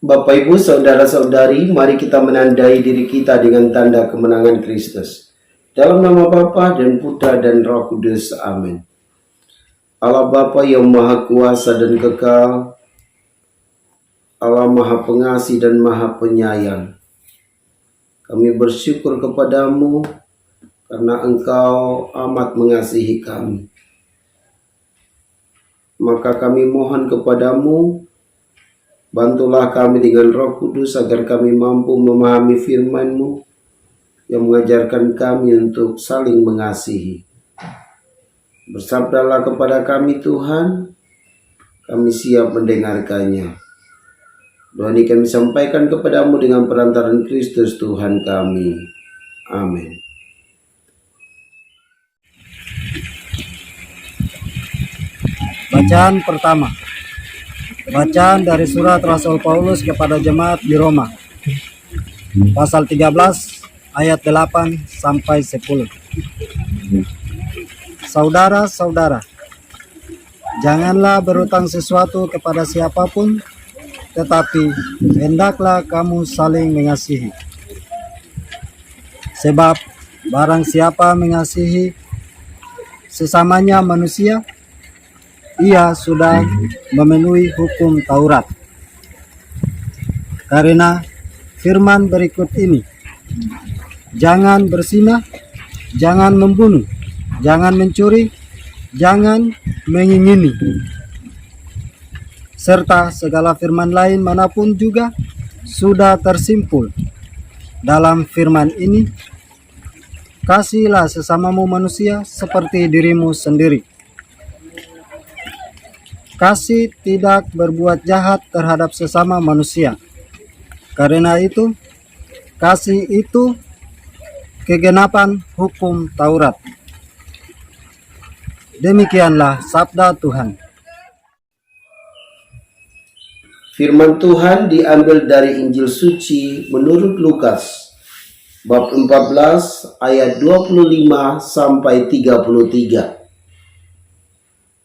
Bapak, Ibu, Saudara-saudari, mari kita menandai diri kita dengan tanda kemenangan Kristus. Dalam nama Bapa dan Putra dan Roh Kudus. Amin. Allah Bapa yang Maha Kuasa dan Kekal, Allah Maha Pengasih dan Maha Penyayang, kami bersyukur kepadamu karena Engkau amat mengasihi kami. Maka kami mohon kepadamu, bantulah kami dengan Roh Kudus agar kami mampu memahami firman-Mu yang mengajarkan kami untuk saling mengasihi. Bersabdalah kepada kami Tuhan, kami siap mendengarkannya. Doa ini kami sampaikan kepadamu dengan perantaran Kristus Tuhan kami. Amin. Bacaan pertama. Bacaan dari surat Rasul Paulus kepada jemaat di Roma. Pasal 13 ayat 8 sampai 10. Saudara-saudara, janganlah berutang sesuatu kepada siapapun, tetapi hendaklah kamu saling mengasihi. Sebab barang siapa mengasihi sesamanya manusia, ia sudah memenuhi hukum Taurat. Karena firman berikut ini, jangan berzina, jangan membunuh, jangan mencuri, jangan mengingini, serta segala firman lain manapun juga sudah tersimpul dalam firman ini, kasihilah sesamamu manusia seperti dirimu sendiri. Kasih tidak berbuat jahat terhadap sesama manusia. Karena itu, kasih itu kegenapan hukum Taurat. Demikianlah sabda Tuhan. Firman Tuhan diambil dari Injil Suci menurut Lukas, bab 14 ayat 25 sampai 33.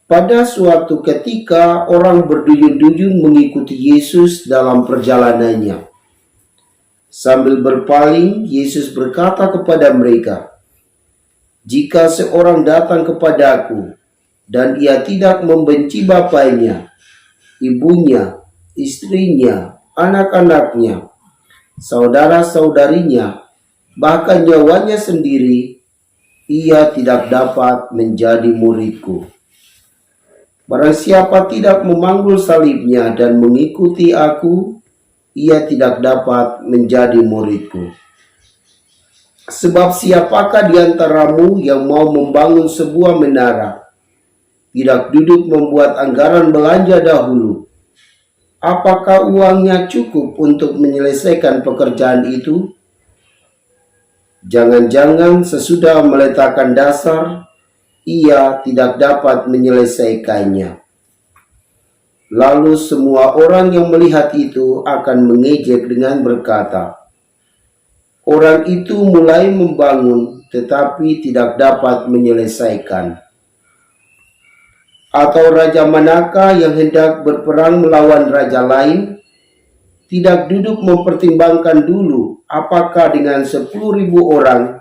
Pada suatu ketika orang berduyun-duyun mengikuti Yesus dalam perjalanannya. Sambil berpaling, Yesus berkata kepada mereka, "Jika seorang datang kepadaku dan ia tidak membenci bapaknya, ibunya, istrinya, anak-anaknya, saudara-saudarinya, bahkan nyawanya sendiri, ia tidak dapat menjadi muridku. Barang siapa tidak memanggul salibnya dan mengikuti aku, ia tidak dapat menjadi muridku. Sebab siapakah di antaramu yang mau membangun sebuah menara, tidak duduk membuat anggaran belanja dahulu? Apakah uangnya cukup untuk menyelesaikan pekerjaan itu? Jangan-jangan sesudah meletakkan dasar, ia tidak dapat menyelesaikannya. Lalu semua orang yang melihat itu akan mengejek dengan berkata, orang itu mulai membangun tetapi tidak dapat menyelesaikan. Atau raja manakah yang hendak berperang melawan raja lain, tidak duduk mempertimbangkan dulu apakah dengan 10.000 orang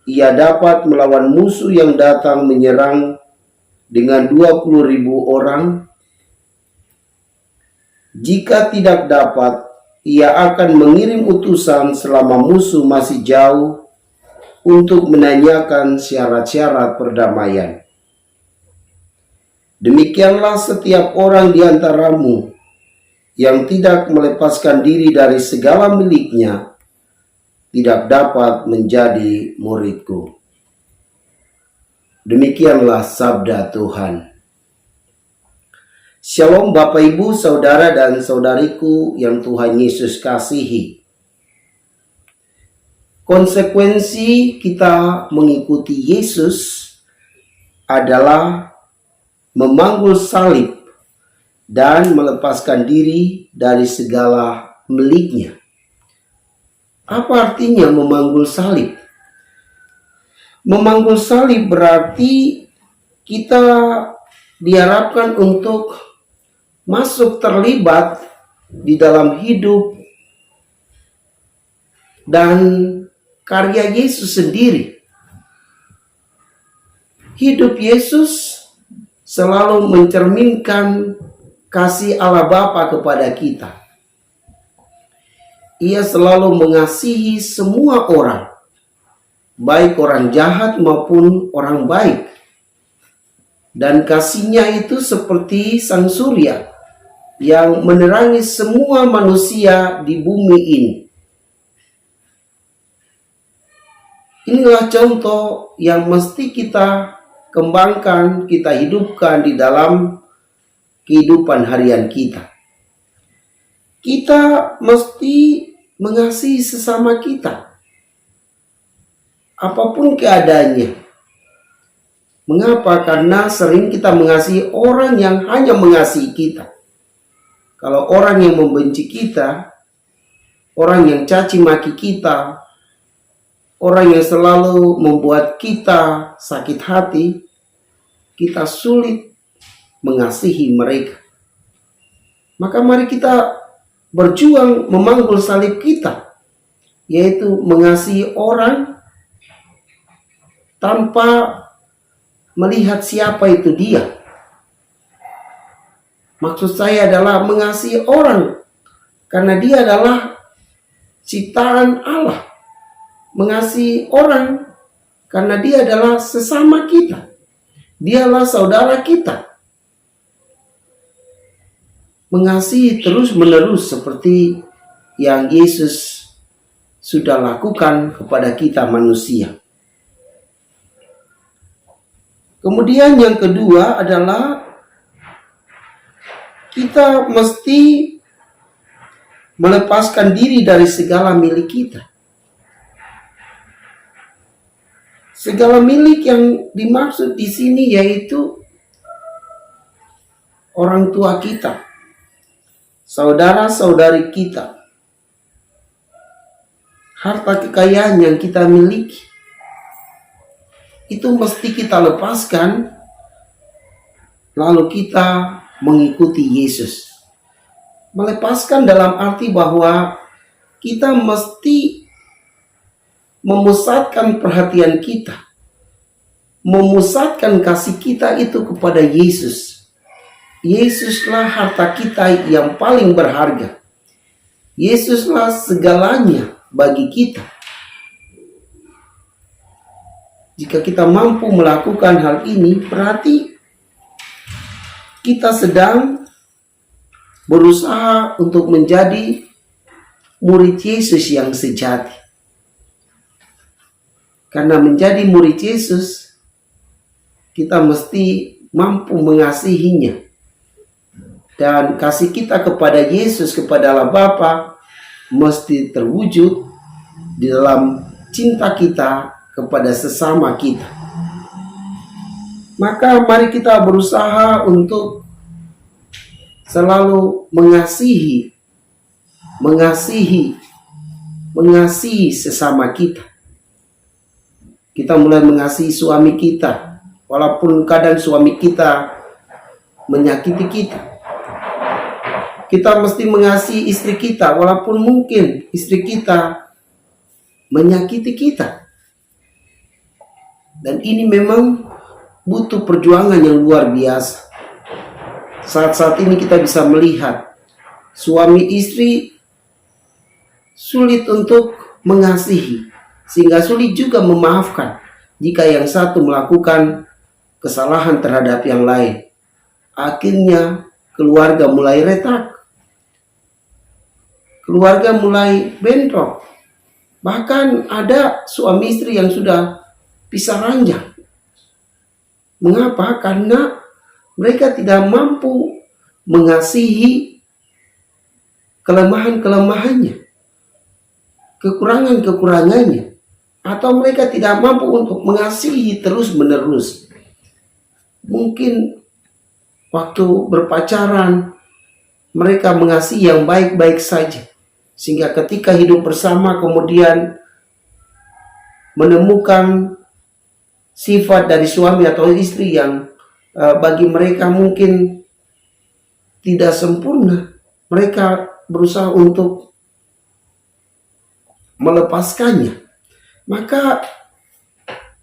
ia dapat melawan musuh yang datang menyerang dengan 20.000 orang? Jika tidak dapat, ia akan mengirim utusan selama musuh masih jauh untuk menanyakan syarat-syarat perdamaian. Demikianlah setiap orang di antaramu yang tidak melepaskan diri dari segala miliknya, tidak dapat menjadi muridku." Demikianlah sabda Tuhan. Shalom Bapak, Ibu, Saudara dan Saudariku yang Tuhan Yesus kasihi. Konsekuensi kita mengikuti Yesus adalah memanggul salib dan melepaskan diri dari segala miliknya. Apa artinya memanggul salib? Memanggul salib berarti kita diharapkan untuk masuk terlibat di dalam hidup dan karya Yesus sendiri. Hidup Yesus selalu mencerminkan kasih Allah Bapa kepada kita. Ia selalu mengasihi semua orang, baik orang jahat maupun orang baik. Dan kasihnya itu seperti sang surya yang menerangi semua manusia di bumi ini. Inilah contoh yang mesti kita kembangkan, kita hidupkan di dalam kehidupan harian kita. Kita mesti mengasihi sesama kita, apapun keadaannya. Mengapa? Karena sering kita mengasihi orang yang hanya mengasihi kita. Kalau orang yang membenci kita, orang yang caci maki kita, orang yang selalu membuat kita sakit hati, kita sulit mengasihi mereka. Maka mari kita berjuang memanggul salib kita, yaitu mengasihi orang tanpa melihat siapa itu dia. Maksud saya adalah mengasihi orang karena dia adalah ciptaan Allah. Mengasihi orang karena dia adalah sesama kita. Dialah saudara kita. Mengasihi terus-menerus seperti yang Yesus sudah lakukan kepada kita manusia. Kemudian yang kedua adalah kita mesti melepaskan diri dari segala milik kita. Segala milik yang dimaksud di sini yaitu orang tua kita, saudara-saudari kita, harta kekayaan yang kita miliki. Itu mesti kita lepaskan, lalu kita mengikuti Yesus. Melepaskan dalam arti bahwa kita mesti memusatkan perhatian kita, memusatkan kasih kita itu kepada Yesus. Yesuslah harta kita yang paling berharga. Yesuslah segalanya bagi kita. Jika kita mampu melakukan hal ini, berarti kita sedang berusaha untuk menjadi murid Yesus yang sejati. Karena menjadi murid Yesus, kita mesti mampu mengasihinya. Dan kasih kita kepada Yesus, kepada Allah Bapa, mesti terwujud di dalam cinta kita kepada sesama kita. Maka mari kita berusaha untuk selalu mengasihi sesama kita. Kita mulai mengasihi suami kita, walaupun kadang suami kita menyakiti kita. Kita mesti mengasihi istri kita, walaupun mungkin istri kita menyakiti kita. Dan ini memang butuh perjuangan yang luar biasa. Saat-saat ini kita bisa melihat suami istri sulit untuk mengasihi, sehingga sulit juga memaafkan jika yang satu melakukan kesalahan terhadap yang lain. Akhirnya keluarga mulai retak, keluarga mulai bentrok. Bahkan ada suami istri yang sudah pisah ranjang. Mengapa? Karena mereka tidak mampu mengasihi kelemahan-kelemahannya, kekurangan-kekurangannya, atau mereka tidak mampu untuk mengasihi terus-menerus. Mungkin waktu berpacaran mereka mengasihi yang baik-baik saja, sehingga ketika hidup bersama kemudian menemukan sifat dari suami atau istri yang bagi mereka mungkin tidak sempurna. Mereka berusaha untuk melepaskannya. Maka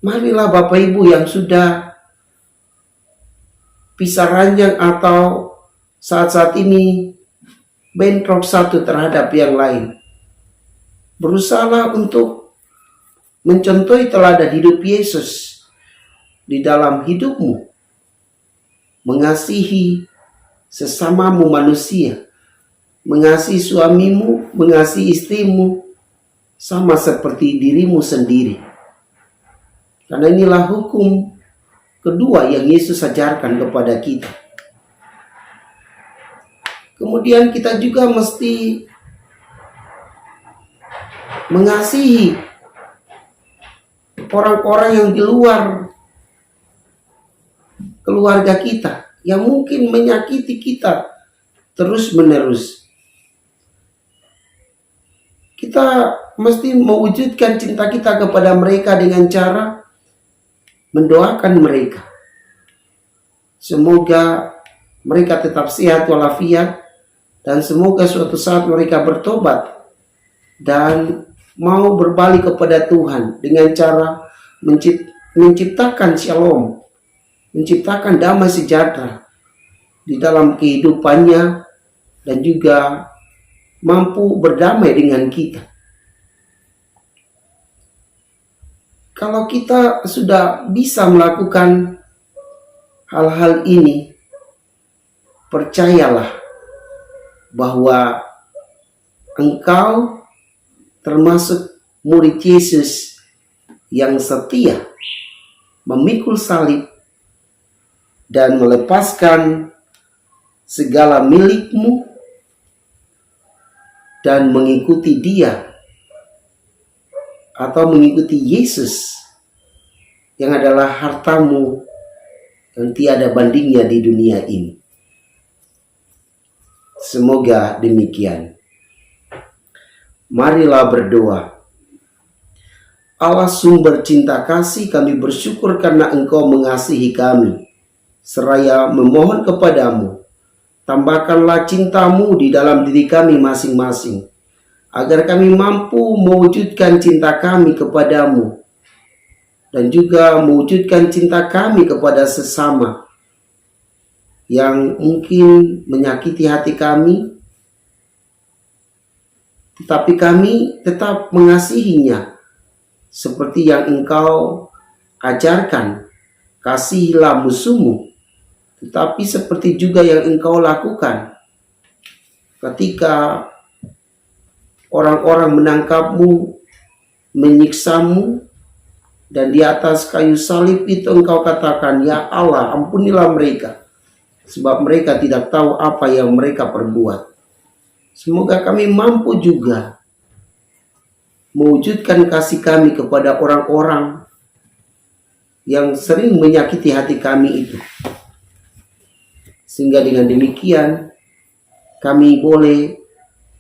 marilah Bapak Ibu yang sudah pisah ranjang atau saat-saat ini bentrok satu terhadap yang lain, berusahalah untuk mencontohi teladan hidup Yesus di dalam hidupmu, mengasihi sesamamu manusia, mengasihi suamimu, mengasihi istrimu, sama seperti dirimu sendiri. Karena inilah hukum kedua yang Yesus ajarkan kepada kita. Kemudian kita juga mesti mengasihi orang-orang yang di luar keluarga kita, yang mungkin menyakiti kita terus-menerus. Kita mesti mewujudkan cinta kita kepada mereka dengan cara mendoakan mereka. Semoga mereka tetap sehat walafiat, dan semoga suatu saat mereka bertobat dan mau berbalik kepada Tuhan dengan cara menciptakan shalom, menciptakan damai sejahtera di dalam kehidupannya, dan juga mampu berdamai dengan kita. Kalau kita sudah bisa melakukan hal-hal ini, percayalah bahwa engkau termasuk murid Yesus yang setia, memikul salib dan melepaskan segala milikmu dan mengikuti Dia, atau mengikuti Yesus yang adalah hartamu yang tiada bandingnya di dunia ini. Semoga demikian. Marilah berdoa. Allah sumber cinta kasih, kami bersyukur karena Engkau mengasihi kami. Seraya memohon kepadamu, tambahkanlah cinta-Mu di dalam diri kami masing-masing, agar kami mampu mewujudkan cinta kami kepadamu dan juga mewujudkan cinta kami kepada sesama yang mungkin menyakiti hati kami, tetapi kami tetap mengasihinya seperti yang Engkau ajarkan. Kasihilah musuhmu, tetapi seperti juga yang Engkau lakukan ketika orang-orang menangkapmu, menyiksamu, dan di atas kayu salib itu Engkau katakan, "Ya Allah, ampunilah mereka, sebab mereka tidak tahu apa yang mereka perbuat." Semoga kami mampu juga mewujudkan kasih kami kepada orang-orang yang sering menyakiti hati kami itu, sehingga dengan demikian kami boleh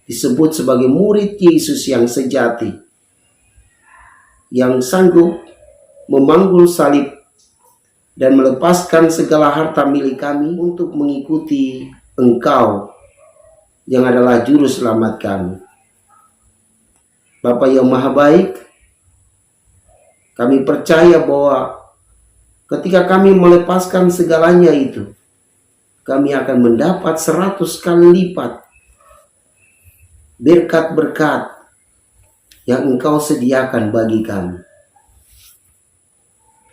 disebut sebagai murid Yesus yang sejati, yang sanggup memanggul salib dan melepaskan segala harta milik kami untuk mengikuti Engkau yang adalah juru selamat kami. Bapa yang Maha Baik, kami percaya bahwa ketika kami melepaskan segalanya itu, kami akan mendapat 100 kali lipat berkat-berkat yang Engkau sediakan bagi kami.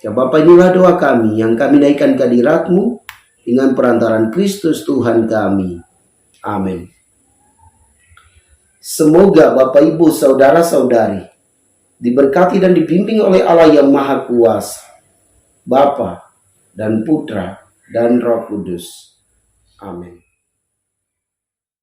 Ya Bapa, inilah doa kami yang kami naikkan ke hadirat-Mu dengan perantaran Kristus Tuhan kami. Amin. Semoga Bapak Ibu Saudara-saudari diberkati dan dibimbing oleh Allah yang Maha Kuasa, Bapa dan Putra dan Roh Kudus. Amin.